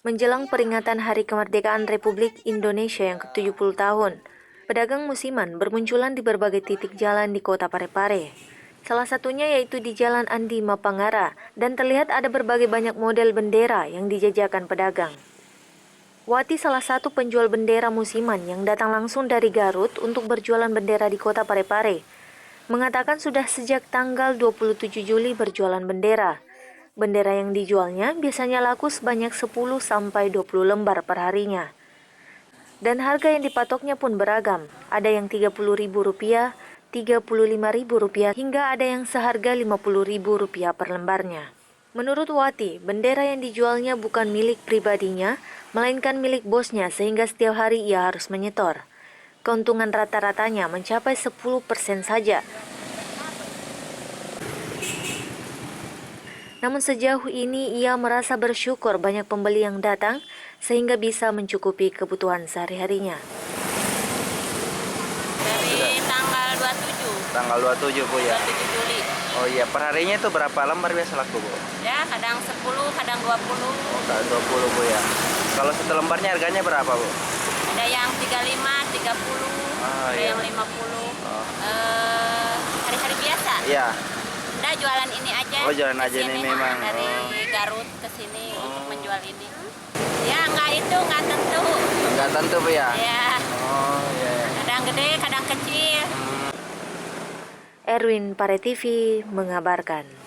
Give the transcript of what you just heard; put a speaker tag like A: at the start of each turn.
A: Menjelang peringatan Hari Kemerdekaan Republik Indonesia yang ke-70 tahun, pedagang musiman bermunculan di berbagai titik jalan di kota Parepare. Salah satunya yaitu di Jalan Andi Mapangara, dan terlihat ada berbagai banyak model bendera yang dijajakan pedagang. Wati salah satu penjual bendera musiman yang datang langsung dari Garut untuk berjualan bendera di kota Parepare, mengatakan sudah sejak tanggal 27 Juli berjualan bendera. Bendera yang dijualnya biasanya laku sebanyak 10-20 lembar perharinya. Dan harga yang dipatoknya pun beragam, ada yang Rp30.000, Rp35.000 hingga ada yang seharga Rp50.000 per lembarnya. Menurut Wati, bendera yang dijualnya bukan milik pribadinya, melainkan milik bosnya sehingga setiap hari ia harus menyetor. Keuntungan rata-ratanya mencapai 10% saja. Namun sejauh ini ia merasa bersyukur banyak pembeli yang datang sehingga bisa mencukupi kebutuhan sehari-harinya.
B: Dari tanggal 27.
C: Tanggal 27 Bu ya?
B: 27 Juli.
C: Oh iya, perharinya itu berapa lembar biasa laku Bu?
B: Ya, kadang 10, kadang 20.
C: Oh, kadang 20 Bu ya. Kalau satu lembarnya harganya berapa Bu?
B: Ada yang 35, 30, ada
C: iya.
B: yang 50. Hari-hari biasa.
C: Iya.
B: Udah jualan ini aja.
C: Oh, jualan aja ini memang.
B: Dari Garut ke sini untuk menjual ini. Ya, nggak tentu.
C: Nggak tentu Bu ya?
B: Ya.
C: Oh iya.
B: Kadang gede, kadang kecil.
A: Erwin, Pare TV, mengabarkan.